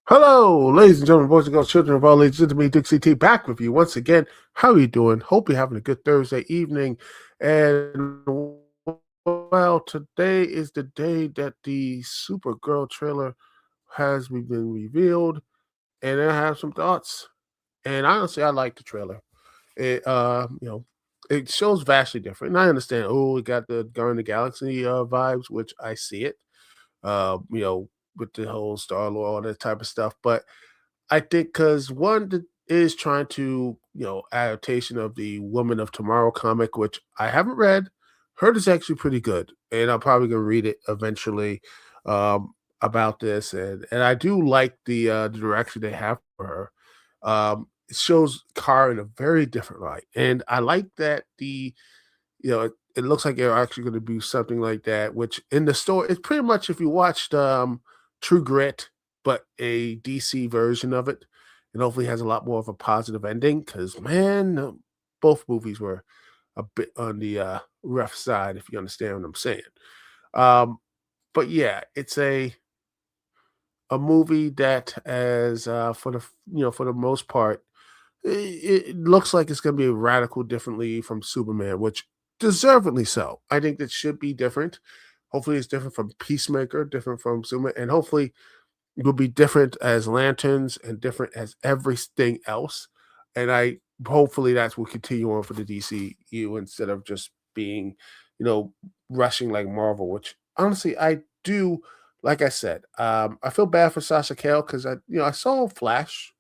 Hello, ladies and gentlemen, boys and girls, children of all ages. It's me, Dukect, back with you once again. How are you doing? Hope you're having a good Thursday evening. And well, today is the day that the Supergirl trailer has been revealed, and I have some thoughts. And honestly, I like the trailer. It shows vastly different. And I understand. Oh, it got the Guardian of the Galaxy vibes, which I see it. With the whole Star Lord, all that type of stuff, but I think because one is trying to, adaptation of the Woman of Tomorrow comic, which I haven't read. Heard is actually pretty good, and I'm probably gonna read it eventually about this. And I do like the direction they have for her. It shows Kara in a very different light, and I like that it looks like they're actually going to do something like that. Which in the story, it's pretty much if you watched True Grit, but a DC version of it, and hopefully has a lot more of a positive ending. Because man, both movies were a bit on the rough side, if you understand what I'm saying. Um, but yeah, it's a movie that, as for the most part, it looks like it's going to be radical differently from Superman, which deservedly so. I think that should be different. Hopefully, it's different from Peacemaker, different from Superman, and hopefully, it will be different as Lanterns and different as everything else. And I hopefully that will continue on for the DCU instead of just being, you know, rushing like Marvel. Which honestly, I do. Like I said, I feel bad for Sasha Cale because I saw Flash.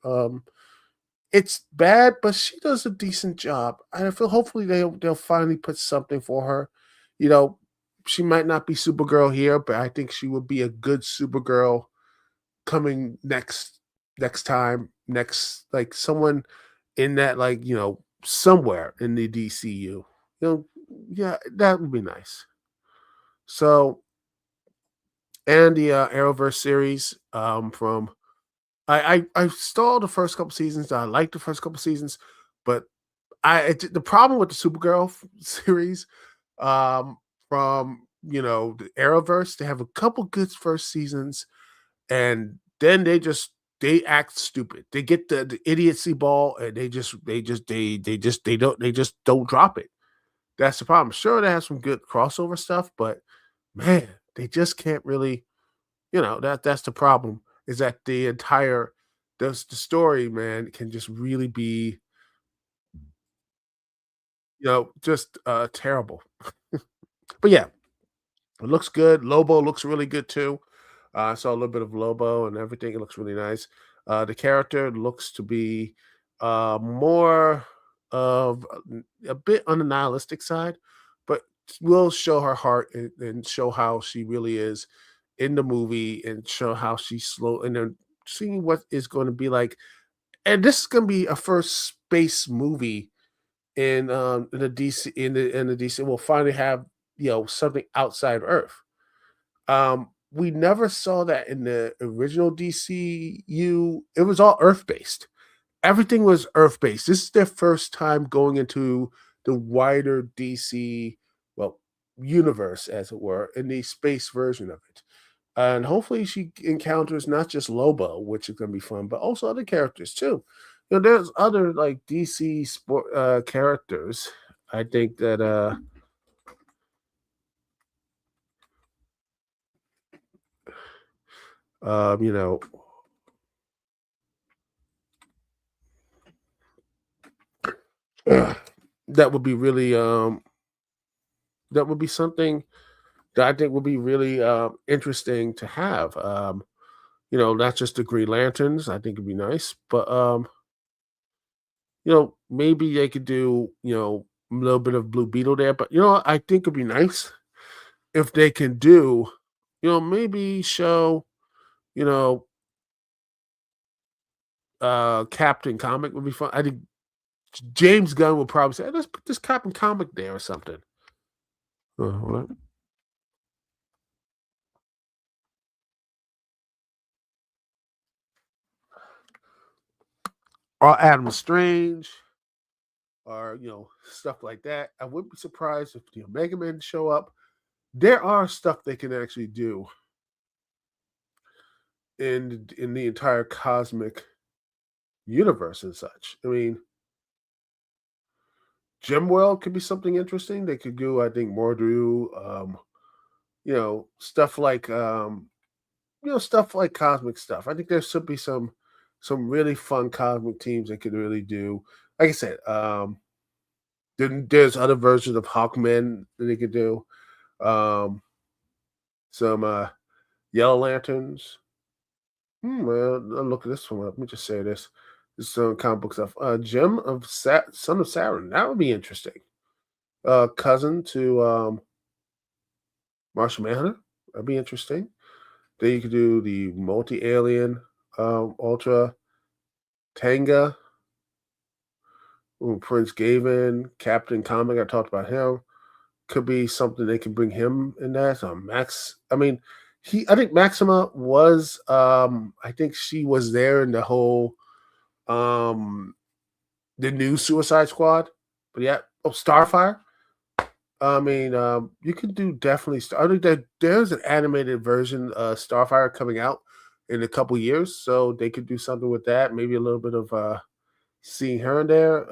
It's bad, but she does a decent job. And I feel hopefully they'll finally put something for her. You know, she might not be Supergirl here, but I think she would be a good Supergirl coming next time, next like someone in that somewhere in the DCU. Yeah, that would be nice. So and the Arrowverse series from I saw the first couple seasons. I liked the first couple seasons, but the problem with the Supergirl series um, from the Arrowverse, they have a couple good first seasons, and then they act stupid. They get the idiocy ball, and they just don't drop it. That's the problem. Sure, they have some good crossover stuff, but man, they just can't really. That's the problem. Is that the story, man, can just really be just terrible. But yeah, it looks good. Lobo looks really good too. I saw a little bit of Lobo and everything. It looks really nice. The character looks to be more of a bit on the nihilistic side, but will show her heart and show how she really is in the movie and show how she's slow and then seeing what is going to be like. And this is going to be a first space movie in the DC in the DC. We'll finally have something outside Earth. We never saw that in the original DCU. It was all Earth based. Everything was Earth based. This is their first time going into the wider DC, well, universe, as it were, in the space version of it. And hopefully she encounters not just Lobo, which is going to be fun, but also other characters too. There's other like DC sport characters. I think that you know that would be really that would be something that I think would be really interesting to have. Not just the Green Lanterns. I think it'd be nice, but maybe they could do a little bit of Blue Beetle there. But I think it'd be nice if they can do maybe show you know Captain Comic would be fun. I think James Gunn would probably say, "Hey, let's put this Captain Comic there or something." Hold on. Or Adam Strange, or stuff like that. I wouldn't be surprised if Mega Man show up. There are stuff they can actually do in the entire cosmic universe and such. I mean, Gem World could be something interesting. They could do, I think, more do stuff like stuff like cosmic stuff. I think there should be some really fun cosmic teams they could really do. Like I said, then there's other versions of Hawkmen that they could do. Um, some Yellow Lanterns. Well, look at this one. Let me just say this. This is some comic book stuff. Gem of Son of Saturn. That would be interesting. Cousin to Martian Manhunter. That'd be interesting. Then you could do the multi alien Ultra Tanga. Ooh, Prince Gavin, Captain Comic. I talked about him. Could be something they can bring him in that. So Max. I mean, I think Maxima was. I think she was there in the whole um the new Suicide Squad. But yeah, oh Starfire. I mean, you can do definitely. I think that there's an animated version of Starfire coming out in a couple years, so they could do something with that. Maybe a little bit of seeing her in there.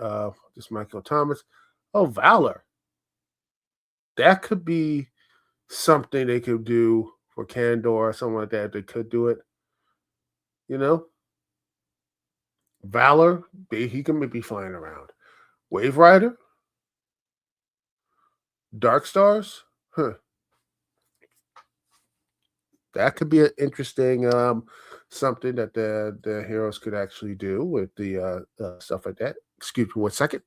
Just Michael Thomas. Oh, Valor. That could be something they could do for Candor or something like that. They could do it. You know, Valor. He can be flying around. Wave Rider, Dark Stars. Huh. That could be an interesting something that the heroes could actually do with the stuff like that. Excuse me 1 second.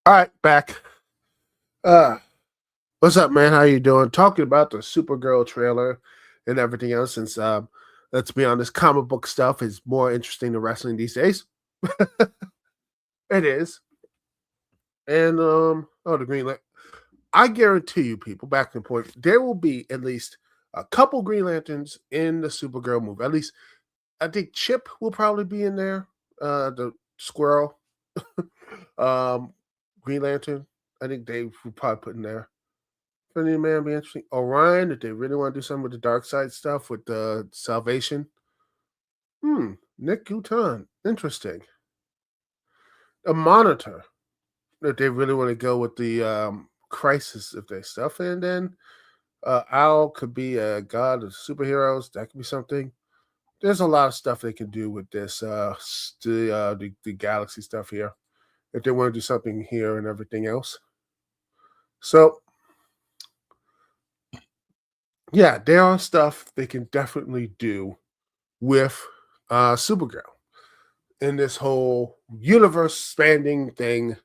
All right, back. Uh what's up, man? How you doing? Talking about the Supergirl trailer and everything else. Since let's be honest, comic book stuff is more interesting than wrestling these days. It is. And oh, the Green Lantern. I guarantee you, people, back to the point, there will be at least a couple Green Lanterns in the Supergirl movie. At least I think Chip will probably be in there. The squirrel, um, Green Lantern. I think they will probably put in there. Friendly Man be interesting. Orion, if they really want to do something with the dark side stuff with the salvation. Nick Guton. Interesting. A monitor. If they really want to go with the crisis of their stuff. And then Owl could be a god of superheroes. That could be something. There's a lot of stuff they can do with this the galaxy stuff here if they want to do something here and everything else. So yeah, there are stuff they can definitely do with Supergirl in this whole universe spanning thing,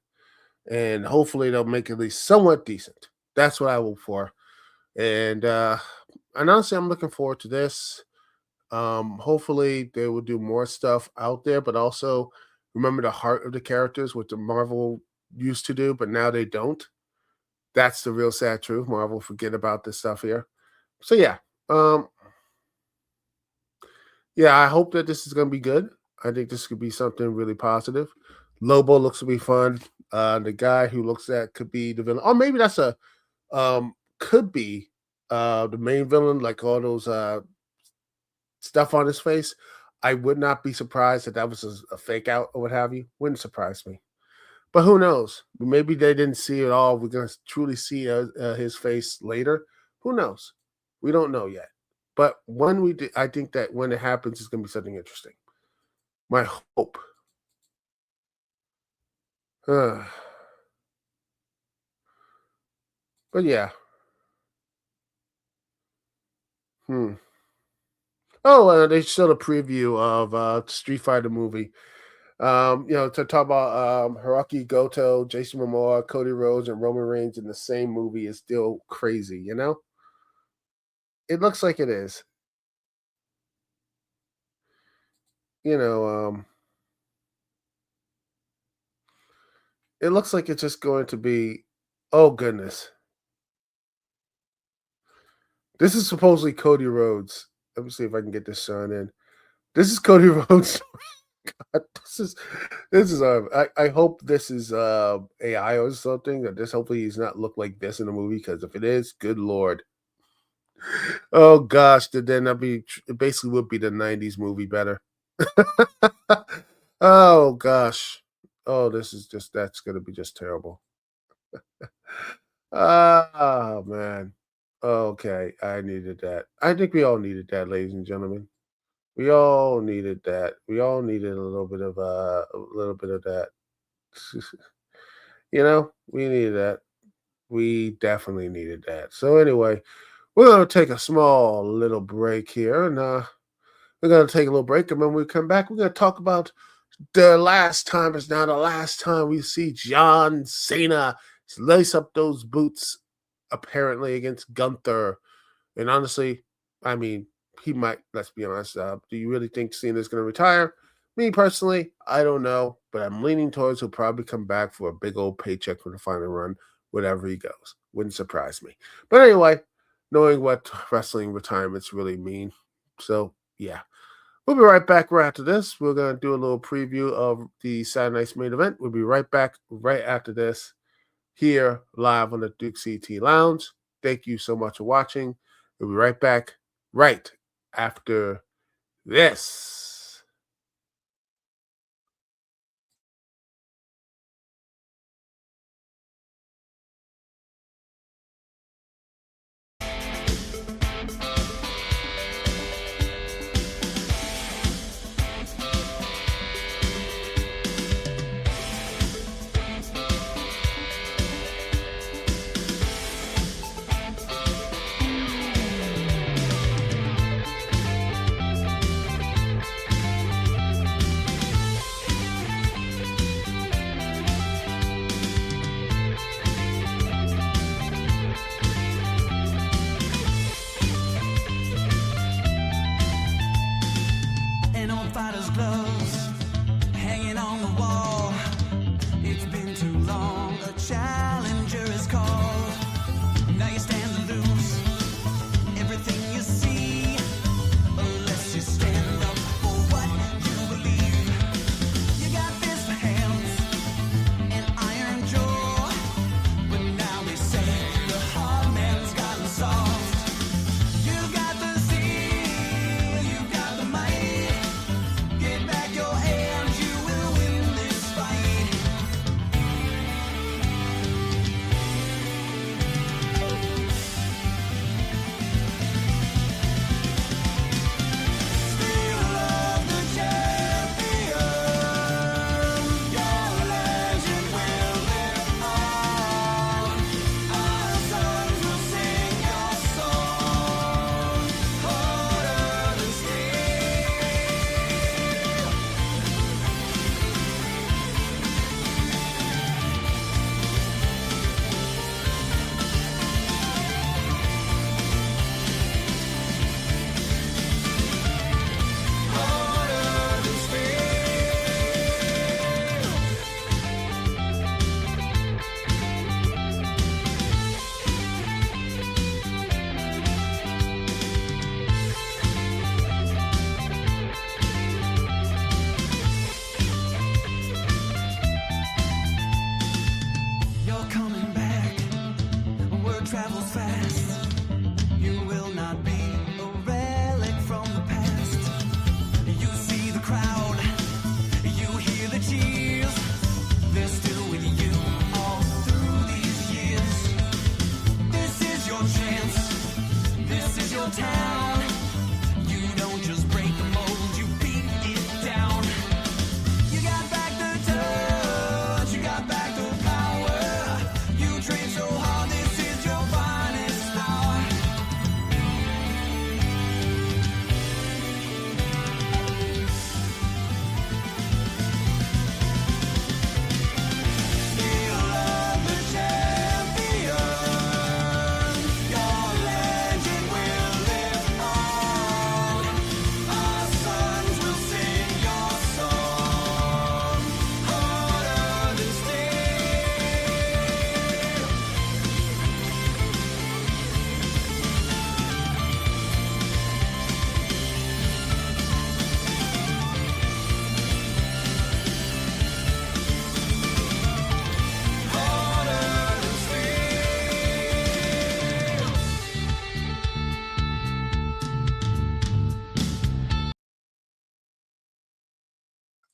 and hopefully they'll make it at least somewhat decent. That's what I hope for. And honestly, I'm looking forward to this. Hopefully they will do more stuff out there, but also remember the heart of the characters, what the Marvel used to do, but now they don't. That's the real sad truth. Marvel forget about this stuff here. So um, yeah, I hope that this is gonna be good. I think this could be something really positive. Lobo looks to be fun. The guy who looks at could be the villain. Or maybe that's a could be the main villain, like all those stuff on his face. I would not be surprised if that was a fake out or what have you. Wouldn't surprise me. But who knows? Maybe they didn't see it all. We're gonna truly see his face later. Who knows? We don't know yet. But when we do, I think that when it happens, it's gonna be something interesting. My hope. But yeah, Hmm. Oh, they showed a preview of Street Fighter movie. To talk about Hiroki Goto, Jason Momoa, Cody Rhodes, and Roman Reigns in the same movie is still crazy. It looks like it is. You know, it looks like it's just going to be. Oh goodness, this is supposedly Cody Rhodes. Let me see if I can get this shown in. This is Cody Rhodes. this is this is I hope this is AI or something. That this hopefully he's not look like this in the movie, because if it is, good lord. Oh gosh, then that be it basically would be the 90s movie better. Oh gosh. Oh, this is just that's gonna be just terrible. Oh man. Okay, I needed that. I think we all needed that, ladies and gentlemen. We all needed that. We all needed a little bit of that. We needed that. We definitely needed that. So anyway, we're gonna take a small little break here, and we're gonna take a little break, and when we come back, we're gonna talk about the last time is now the last time we see John Cena lace up those boots, apparently against Gunther. And honestly, I mean, he might. Let's be honest. Do you really think Cena's going to retire? Me personally, I don't know, but I'm leaning towards he'll probably come back for a big old paycheck for the final run, wherever he goes. Wouldn't surprise me. But anyway, knowing what wrestling retirements really mean, so yeah. We'll be right back right after this. We're going to do a little preview of the Saturday night's main event. We'll be right back right after this here live on the Dukect Lounge. Thank you so much for watching. We'll be right back right after this.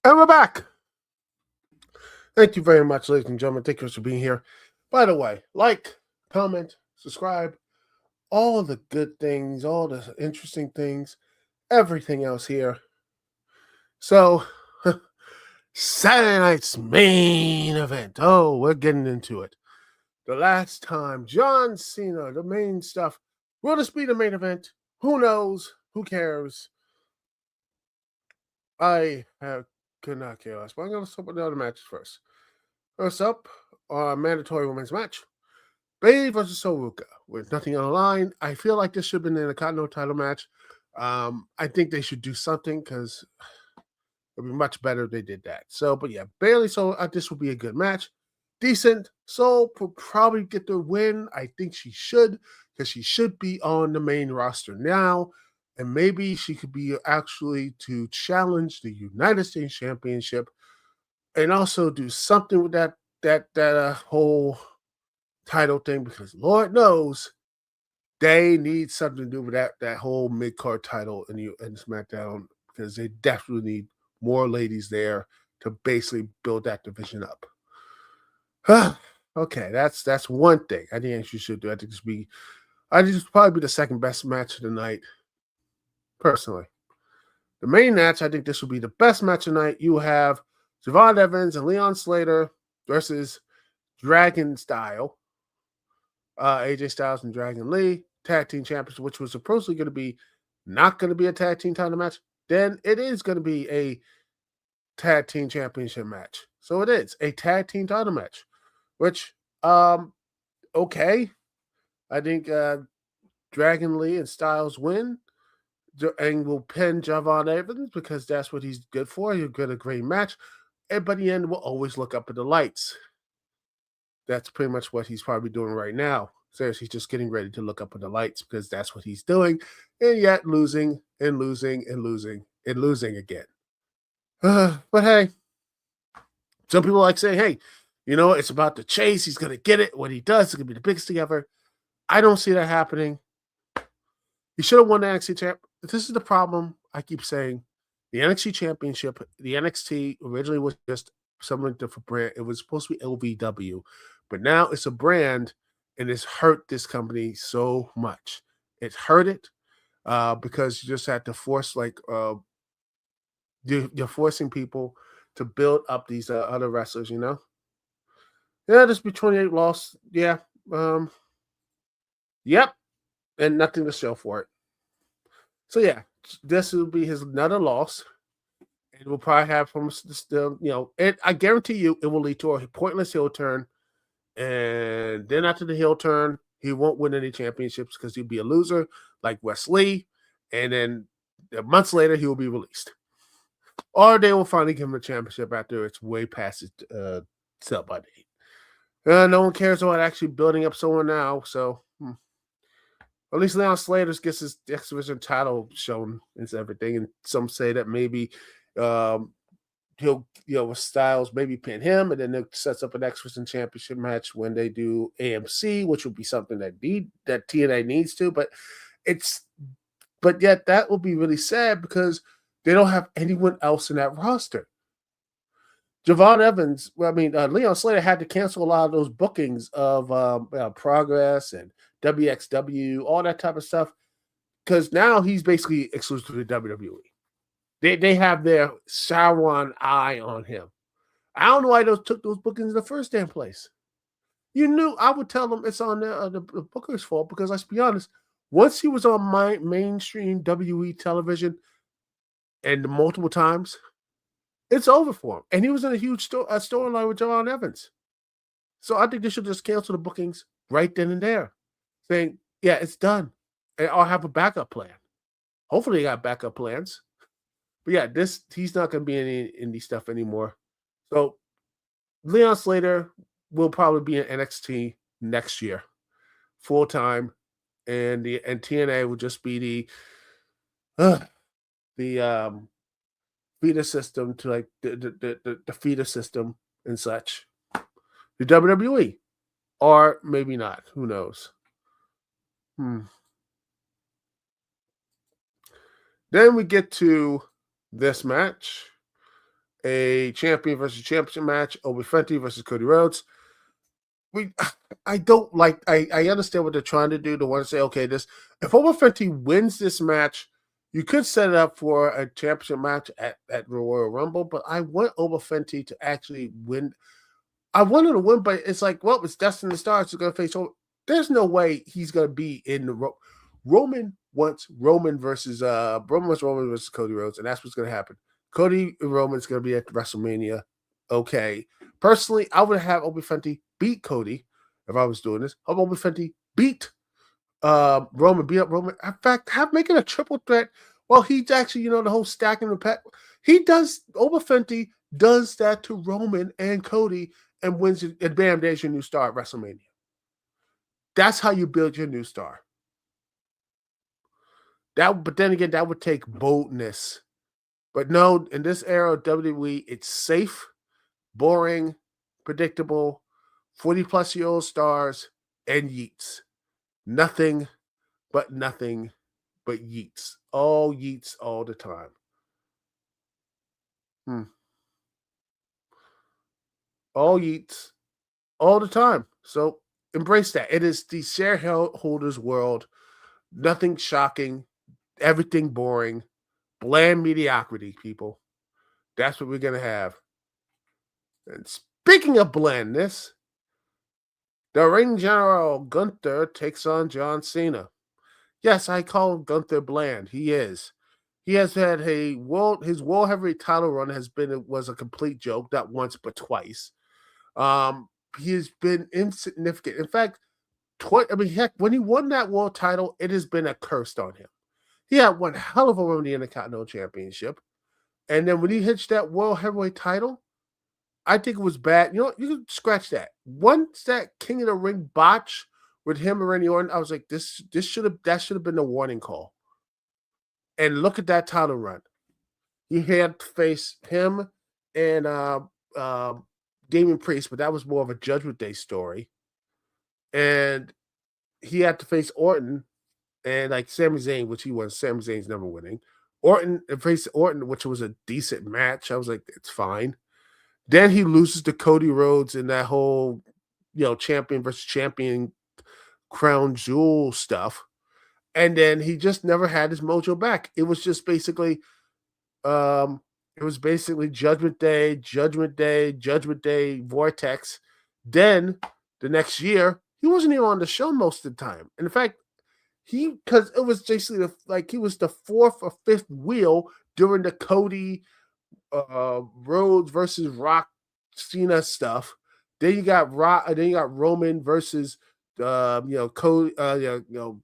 And we're back. Thank you very much, ladies and gentlemen. Thank you for being here. By the way, like, comment, subscribe, all the good things, all the interesting things, everything else here. So, Saturday night's main event. Oh, we're getting into it. The last time, John Cena, the main stuff. Will this be the main event? Who knows? Who cares? Could not care less. But I'm going to start with the other matches first. First up, our mandatory women's match. Bayley versus Soruka with nothing on the line. I feel like this should have been in a Continental title match. I think they should do something because it would be much better if they did that. So, but yeah, Bayley, so this would be a good match. Decent. So will probably get the win. I think she should because she should be on the main roster now. And maybe she could be actually to challenge the United States Championship and also do something with that whole title thing because Lord knows they need something to do with that whole mid-card title in SmackDown because they definitely need more ladies there to basically build that division up. Okay, that's one thing I think she should do. I think this probably be the second best match of the night, personally. The main match, I think this will be the best match of the night. You have Javon Evans and Leon Slater versus Dragon Style. AJ Styles and Dragon Lee, tag team champions, which was supposedly going to be not going to be a tag team title match. Then it is going to be a tag team championship match. So it is a tag team title match, which, okay. I think Dragon Lee and Styles win and will pin Javon Evans because that's what he's good for. He'll get a great match. And by the end, we'll always look up at the lights. That's pretty much what he's probably doing right now. Seriously, he's just getting ready to look up at the lights because that's what he's doing, and yet losing and losing and losing and losing again. But hey, some people like saying, hey, it's about the chase. He's going to get it. What he does is going to be the biggest thing ever. I don't see that happening. He should have won the NXT champ. This is the problem I keep saying. The NXT championship, the NXT originally was just something different brand. It was supposed to be LVW. But now it's a brand, and it's hurt this company so much. It's hurt it because you just had to force, you're forcing people to build up these other wrestlers, Yeah, this be 28 loss. Yeah. Yep. And nothing to show for it. So, yeah, this will be his another loss. And we'll probably have him still, I guarantee you it will lead to a pointless heel turn. And then after the heel turn, he won't win any championships because he'll be a loser like Wes Lee. And then months later, he will be released. Or they will finally give him a championship after it's way past its sell-by date. No one cares about actually building up someone now. So at least Leon Slater gets his X Division title shown and everything. And some say that maybe he'll, with Styles, maybe pin him, and then it sets up an X Division championship match when they do AMC, which would be something that TNA needs to. But yet that will be really sad because they don't have anyone else in that roster. Javon Evans, Leon Slater had to cancel a lot of those bookings of Progress and WXW, all that type of stuff, because now he's basically exclusive to WWE. They have their Sauron eye on him. I don't know why they took those bookings in the first damn place. You knew I would tell them it's on the booker's fault because let's be honest, once he was on my mainstream WWE television and multiple times, it's over for him. And he was in a huge storyline with Javon Evans. So I think they should just cancel the bookings right then and there, saying, yeah, it's done. And I'll have a backup plan. Hopefully they got backup plans. But yeah, he's not going to be in any indie stuff anymore. So Leon Slater will probably be in NXT next year, full time, and TNA will just be the feeder system to like the feeder system and such. The WWE, or maybe not. Who knows? Then we get to this match. a champion versus championship match, Obi Fenty versus Cody Rhodes. We I don't like I understand what they're trying to do. They want to say, okay, this if Obi Fenty wins this match, you could set it up for a championship match at Royal Rumble, but I want Obi Fenty to actually win. I wanted to win, but it's like, well, it's destined to stars. He's going to face. There's no way he's going to be in the Roman wants Roman versus Roman versus Cody Rhodes, and that's what's going to happen. Cody and Roman's going to be at WrestleMania. Okay, personally, I would have Obi Fenty beat Cody if I was doing this. Have Obi Fenty beat Roman, beat up Roman. In fact, have making a triple threat. Well, he's actually, the whole stacking the pet. He does. Obi Fenty does that to Roman and Cody and wins it. And bam, there's your new star at WrestleMania. That's how you build your new star. But then again, that would take boldness. But no, in this era of WWE, it's safe, boring, predictable, 40-plus-year-old stars, and yeets. Nothing but yeets. All yeets all the time. All yeets all the time. So embrace that. It is the shareholders world. Nothing shocking. Everything boring. Bland mediocrity, people. That's what we're going to have. And speaking of blandness, the ring general Gunther takes on John Cena. Yes, I call Gunther bland. He is. He has had his world heavyweight title run was a complete joke, not once but twice. He has been insignificant. In fact, heck, when he won that world title, it has been a curse on him. He had one hell of a run in the Intercontinental Championship. And then when he hitched that world heavyweight title, I think it was bad. You know what? You can scratch that. Once that King of the Ring botch with him and Randy Orton, I was like, that should have been the warning call. And look at that title run. He had to face him and Damian Priest, but that was more of a Judgment Day story. And he had to face Orton and like Sami Zayn, which he was. Sami Zayn's never winning. Orton faced Orton, which was a decent match. I was like, it's fine. Then he loses to Cody Rhodes in that whole, champion versus champion crown jewel stuff. And then he just never had his mojo back. It was just basically, Judgment Day, Vortex. Then the next year, he wasn't even on the show most of the time. And in fact, because it was basically he was the fourth or fifth wheel during the Cody Rhodes versus Rock Cena stuff. Then you got Roman versus Cody,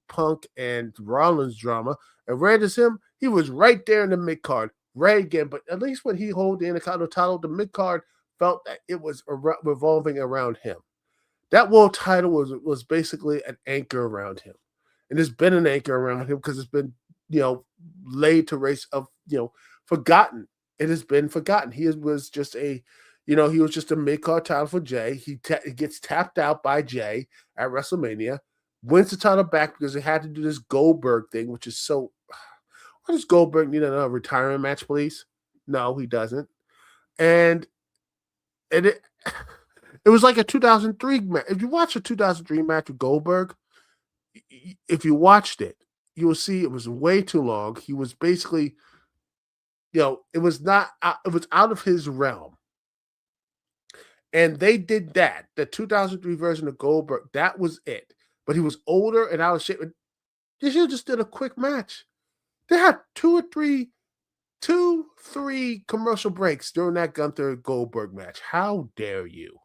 Punk and Rollins drama. And where is him? He was right there in the mid card, right again. But at least when he held the Intercontinental title, the mid card felt that it was revolving around him. That world title was basically an anchor around him, and there's been an anchor around him because it's been laid to race of forgotten. It has been forgotten. He was just a mid-card title for Jay. He gets tapped out by Jay at WrestleMania, wins the title back because he had to do this Goldberg thing, which is so. Why does Goldberg need another retirement match, please? No, he doesn't. And it was like a 2003 match. If you watch a 2003 match with Goldberg, if you watched it, you will see it was way too long. He was basically, it was out of his realm. And they did that. The 2003 version of Goldberg, that was it. But he was older and out of shape. They should have just did a quick match. They had two, three commercial breaks during that Gunther Goldberg match. How dare you?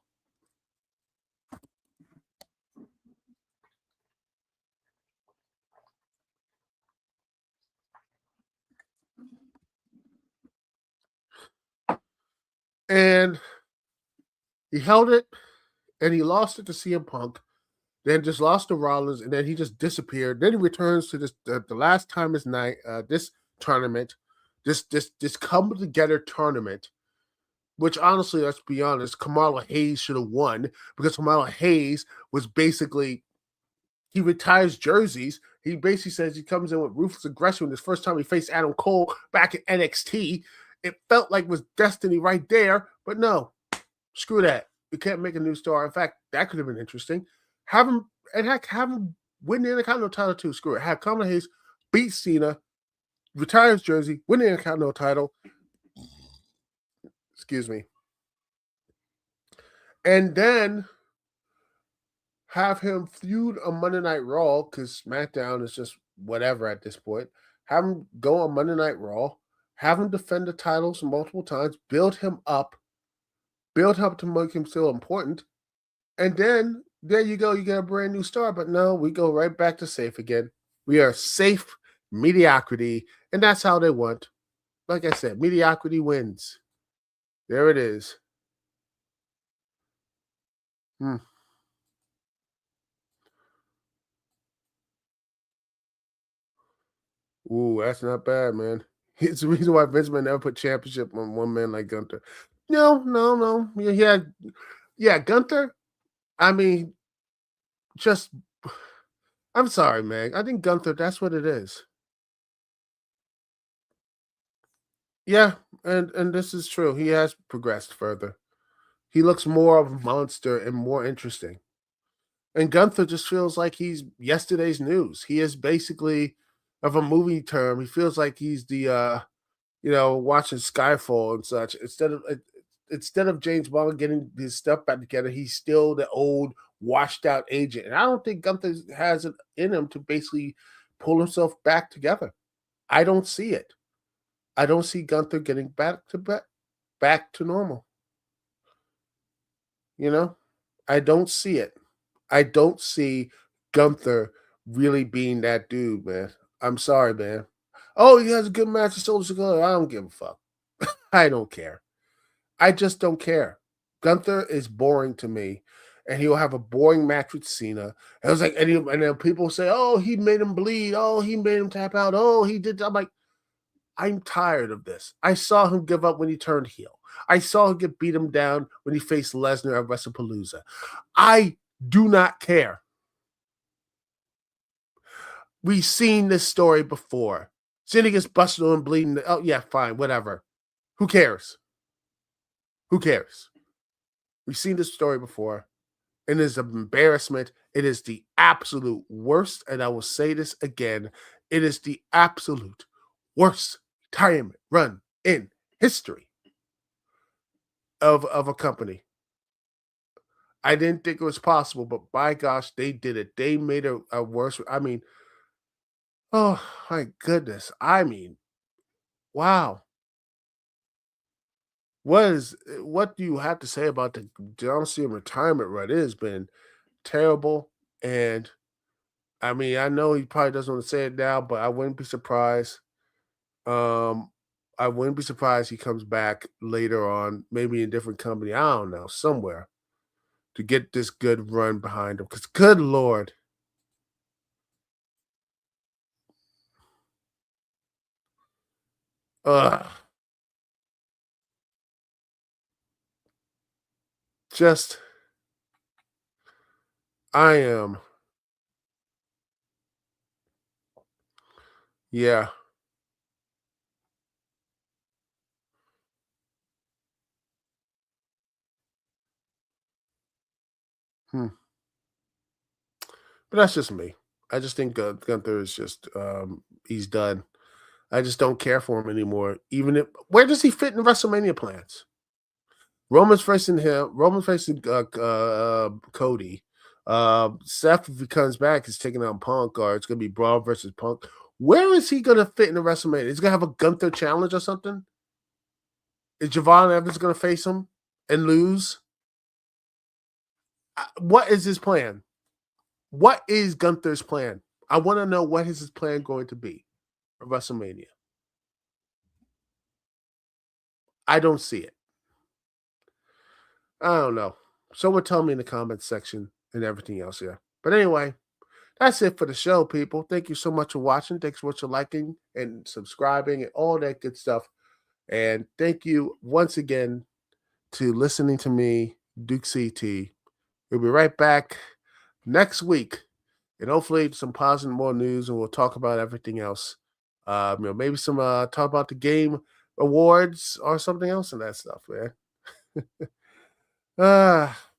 And he held it, and he lost it to CM Punk, then just lost to Rollins, and then he just disappeared. Then he returns to the last time this night, this tournament, this come together tournament, which honestly, let's be honest, Kamala Hayes should have won because Kamala Hayes was basically, he retires jerseys. He basically says he comes in with ruthless aggression. This first time he faced Adam Cole back at NXT. it felt like was destiny right there. But no, screw that. We can't make a new star. In fact, that could have been interesting. Have him and heck, have him win the Intercontinental title too. Screw it. Have Kamala Hayes beat Cena, retire his jersey, win the Intercontinental title. Excuse me. And then have him feud on Monday Night Raw because SmackDown is just whatever at this point. Have him go on Monday Night Raw. Have him defend the titles multiple times. Build him up. Build him up to make him feel important. And then there you go. You get a brand new star. But no, we go right back to safe again. We are safe mediocrity. And that's how they want. Like I said, mediocrity wins. There it is. Hmm. Ooh, that's not bad, man. It's the reason why Vince McMahon never put championship on one man like Gunther. No, no, no. Yeah, Gunther. I mean, just I'm sorry, man. I think Gunther, that's what it is. Yeah, and this is true. He has progressed further. He looks more of a monster and more interesting. And Gunther just feels like he's yesterday's news. He is basically of a movie term. He feels like he's the watching Skyfall and such. Instead of James Bond getting his stuff back together, he's still the old washed out agent. And I don't think Gunther has it in him to basically pull himself back together. I don't see it. I don't see Gunther getting back to normal. You know, I don't see it. I don't see Gunther really being that dude, man. I'm sorry, man. Oh, he has a good match with Soldier Sikoa. I don't give a fuck. I don't care. I just don't care. Gunther is boring to me, and he'll have a boring match with Cena. And I was like, and then people say, "Oh, he made him bleed. Oh, he made him tap out. Oh, he did." I'm like, I'm tired of this. I saw him give up when he turned heel. I saw him get beat him down when he faced Lesnar at WrestlePalooza. I do not care. We've seen this story before. Cena gets busted and bleeding. Oh, yeah, fine, whatever. Who cares? Who cares? We've seen this story before. It is an embarrassment. It is the absolute worst. And I will say this again. It is the absolute worst retirement run in history of a company. I didn't think it was possible, but by gosh, they did it. They made a worse. I mean, oh my goodness. I mean, wow. What do you have to say about the John Cena retirement run? It has been terrible. And I mean, I know he probably doesn't want to say it now, but I wouldn't be surprised. Um, I wouldn't be surprised he comes back later on, maybe in a different company. I don't know, somewhere to get this good run behind him. Because good lord, ugh, just I am, yeah. Hmm. But that's just me. I just think Gunther is just he's done. I just don't care for him anymore. Even if where does he fit in WrestleMania plans? Roman's facing him. Roman's facing Cody. Seth, if he comes back, is taking on Punk, or it's gonna be Braun versus Punk. Where is he gonna fit in the WrestleMania? Is he gonna have a Gunther challenge or something? Is Javon Evans gonna face him and lose? What is his plan? What is Gunther's plan? I want to know what is his plan going to be for WrestleMania. I don't see it. I don't know. Someone tell me in the comments section and everything else here. But anyway, that's it for the show, people. Thank you so much for watching. Thanks for what you're liking and subscribing and all that good stuff. And thank you once again to listening to me, Duke CT. We'll be right back next week, and hopefully some positive more news, and we'll talk about everything else. Maybe some talk about the game awards or something else in that stuff, man.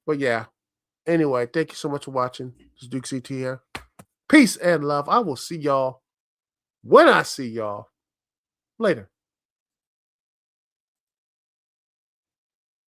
But yeah. Anyway, thank you so much for watching. This is Duke CT here. Peace and love. I will see y'all when I see y'all later.